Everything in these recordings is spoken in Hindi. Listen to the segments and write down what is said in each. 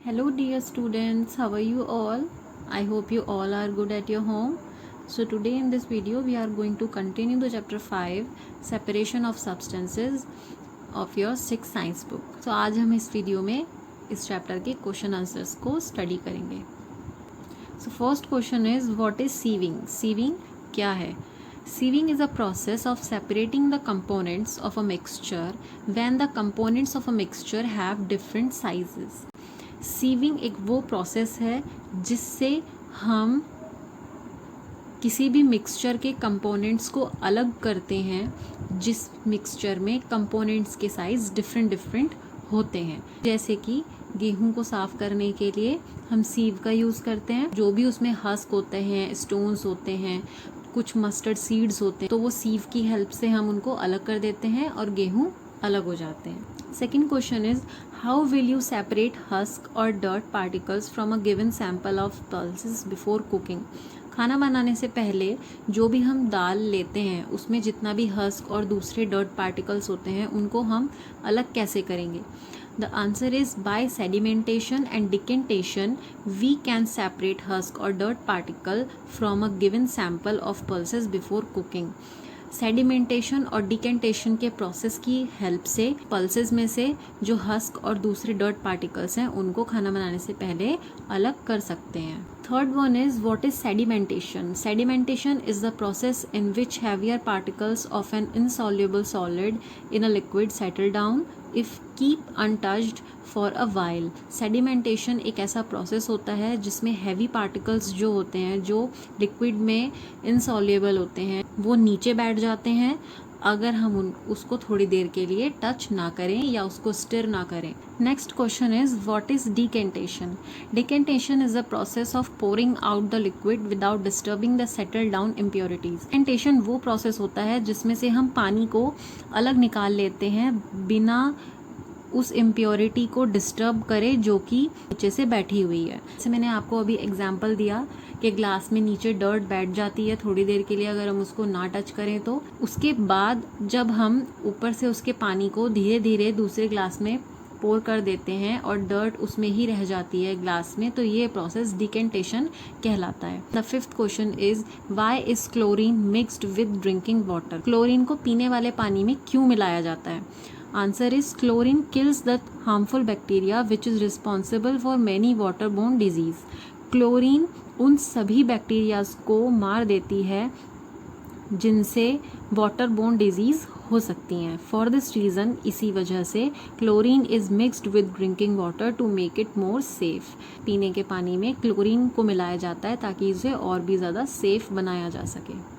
Hello dear students, how are you all? I hope you all are good at your home. So today in this video we are going to continue the chapter 5 separation of substances of your 6th science book. So आज हम इस वीडियो में इस चैप्टर के क्वेश्चन आंसर्स को स्टडी करेंगे. So first question is what is sieving? Sieving क्या है? Sieving is a process of separating the components of a mixture when the components of a mixture have different sizes. Sieving एक वो प्रोसेस है जिससे हम किसी भी मिक्सचर के कंपोनेंट्स को अलग करते हैं जिस मिक्सचर में कंपोनेंट्स के साइज डिफरेंट होते हैं. जैसे कि गेहूं को साफ करने के लिए हम सीव का यूज़ करते हैं. जो भी उसमें हस्क होते हैं, स्टोन्स होते हैं, कुछ मस्टर्ड सीड्स होते हैं, तो वो सीव की हेल्प से हम उनको अलग कर देते हैं और गेहूं अलग हो जाते हैं. Second question is how will you separate husk or dirt particles from a given sample of pulses before cooking? खाना बनाने से पहले जो भी हम दाल लेते हैं उसमें जितना भी हस्क और दूसरे डर्ट पार्टिकल्स होते हैं उनको हम अलग कैसे करेंगे? The answer is by sedimentation and decantation we can separate husk or dirt particle from a given sample of pulses before cooking. Sedimentation और डिकेंटेशन के प्रोसेस की हेल्प से पल्सेस में से जो हस्क और दूसरे डर्ट पार्टिकल्स हैं उनको खाना बनाने से पहले अलग कर सकते हैं. Third one is what is sedimentation. Sedimentation is the process in which heavier particles of an insoluble solid in a liquid settle down if keep untouched for a while. Sedimentation एक ऐसा प्रोसेस होता है जिसमें हैवी पार्टिकल्स जो होते हैं, जो लिक्विड में इनसॉल्युबल होते हैं, वो नीचे बैठ जाते हैं अगर हम उसको थोड़ी देर के लिए टच ना करें या उसको स्टिर ना करें. Next question is what is decantation. Decantation is the process of pouring out the liquid without disturbing the settle down impurities. Decantation वो प्रोसेस होता है जिसमें से हम पानी को अलग निकाल लेते हैं बिना उस इम्प्योरिटी को डिस्टर्ब करे जो कि नीचे से बैठी हुई है. जैसे मैंने आपको अभी एग्जांपल दिया कि ग्लास में नीचे डर्ट बैठ जाती है थोड़ी देर के लिए अगर हम उसको ना टच करें तो. उसके बाद जब हम ऊपर से उसके पानी को धीरे धीरे दूसरे ग्लास में पोर कर देते हैं और डर्ट उसमें ही रह जाती है ग्लास में, तो ये प्रोसेस डिकेंटेशन कहलाता है. The fifth question is why is chlorine mixed with drinking water. Chlorine को पीने वाले पानी में क्यों मिलाया जाता है? Answer is chlorine kills the harmful bacteria which is responsible for many waterborne disease. Chlorine उन सभी बैक्टीरियाज को मार देती है जिनसे वाटरबोर्न डिजीज हो सकती हैं. फॉर दिस रीज़न इसी वजह से chlorine is mixed with drinking water to make it more safe. पीने के पानी में क्लोरीन को मिलाया जाता है ताकि इसे और भी ज़्यादा सेफ बनाया जा सके.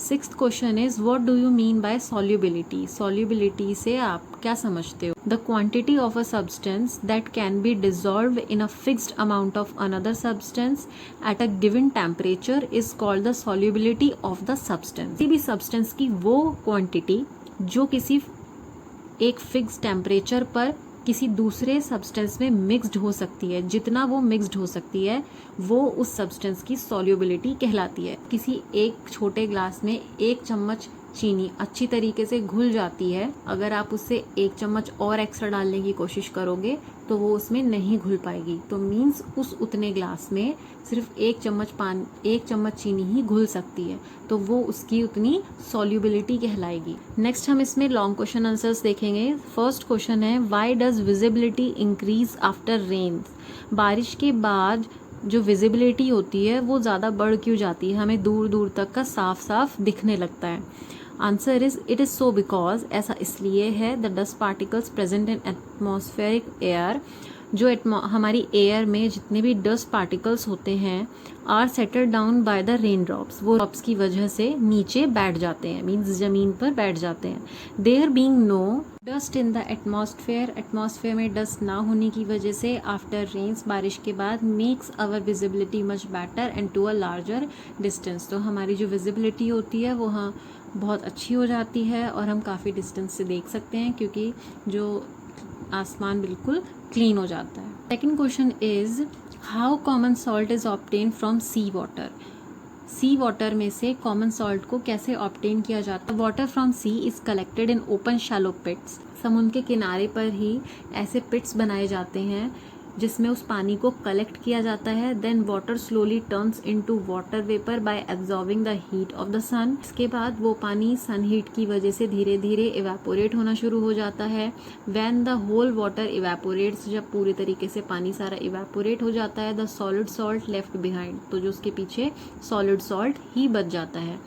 Sixth question is what do you mean by solubility. Solubility से आप क्या समझते हो? The quantity of a substance that can be dissolve in a fixed amount of another substance at a given temperature is called the solubility of the substance. किसी भी सब्सटेंस की वो क्वांटिटी जो किसी एक फिक्स टेम्परेचर पर किसी दूसरे सब्सटेंस में मिक्स्ड हो सकती है, जितना वो मिक्स्ड हो सकती है वो उस सब्सटेंस की सॉल्युबिलिटी कहलाती है. किसी एक छोटे ग्लास में 1 चम्मच चीनी अच्छी तरीके से घुल जाती है. अगर आप उससे 1 चम्मच और एक्स्ट्रा डालने की कोशिश करोगे तो वो उसमें नहीं घुल पाएगी. तो मीन्स उस उतने ग्लास में सिर्फ 1 चम्मच चीनी ही घुल सकती है, तो वो उसकी उतनी सॉल्युबिलिटी कहलाएगी. नेक्स्ट हम इसमें लॉन्ग क्वेश्चन आंसर्स देखेंगे. फर्स्ट क्वेश्चन है why does visibility increase after rain. बारिश के बाद जो विजिबिलिटी होती है वो ज़्यादा बढ़ क्यों जाती है, हमें दूर दूर तक का साफ साफ दिखने लगता है. Answer is it is so because. ऐसा इसलिए है the dust particles present in atmospheric air. जो हमारी एयर में जितने भी डस्ट पार्टिकल्स होते हैं are settled down by the rain drops. वो ड्रॉप्स की वजह से नीचे बैठ जाते हैं, मीन्स ज़मीन पर बैठ जाते हैं. There being no dust in the atmosphere. Atmosphere में डस्ट ना होने की वजह से आफ्टर रेन्स, बारिश के बाद, makes our visibility much better and to a larger distance. तो हमारी जो विजिबिलिटी होती है वो हाँ बहुत अच्छी हो जाती है और हम काफ़ी डिस्टेंस से देख सकते हैं क्योंकि जो आसमान बिल्कुल क्लीन हो जाता है. Second question is how common salt is obtain from sea water. Sea water में से कॉमन सॉल्ट को कैसे ऑब्टेन किया जाता है? Water from sea is collected in open shallow pits. समुद्र के किनारे पर ही ऐसे पिट्स बनाए जाते हैं जिसमें उस पानी को कलेक्ट किया जाता है। Then water slowly turns into water vapour by absorbing the heat of the sun. इसके बाद वो पानी सन हीट की वजह से धीरे धीरे इवेपोरेट होना शुरू हो जाता है। When the whole water evaporates, जब पूरी तरीके से पानी सारा इवेपोरेट हो जाता है, the solid salt left behind, तो जो उसके पीछे सॉलिड सॉल्ट ही बच जाता है।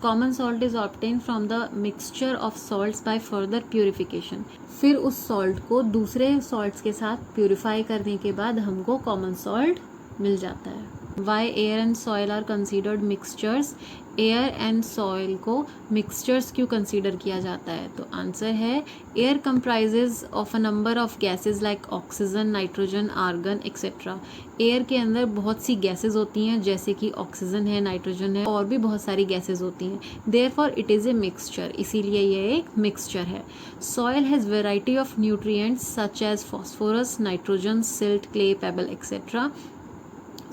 Common salt is obtain from the mixture of salts by further purification. फिर उस सॉल्ट को दूसरे सॉल्ट्स के साथ प्यूरिफाई करने के बाद हमको कॉमन सॉल्ट मिल जाता है। Why air and soil are considered mixtures? Air and soil को मिक्सचर्स क्यों कंसीडर किया जाता है? तो आंसर है air comprises of a number of gases like oxygen, nitrogen, argon etcetera. Air के अंदर बहुत सी गैसेज होती हैं, जैसे कि ऑक्सीजन है, नाइट्रोजन है, और भी बहुत सारी गैसेज होती हैं। Therefore it is a mixture, इसीलिए यह एक मिक्सचर है। Soil has variety of nutrients such as phosphorus, nitrogen, silt, clay, pebble etcetera.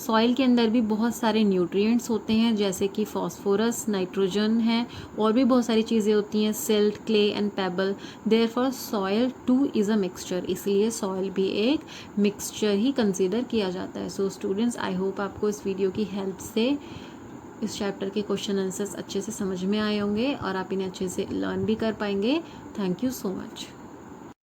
Soil के अंदर भी बहुत सारे न्यूट्रिएंट्स होते हैं, जैसे कि फॉस्फोरस, नाइट्रोजन है, और भी बहुत सारी चीज़ें होती हैं, silt, clay and payable. Therefore soil two is a mixture, इसलिए सॉइल भी एक मिक्सचर ही कंसीडर किया जाता है। सो स्टूडेंट्स, आई होप आपको इस वीडियो की हेल्प से इस चैप्टर के क्वेश्चन आंसर्स अच्छे से समझ में आए होंगे और आप इन्हें अच्छे से लर्न भी कर पाएंगे। Thank you so much.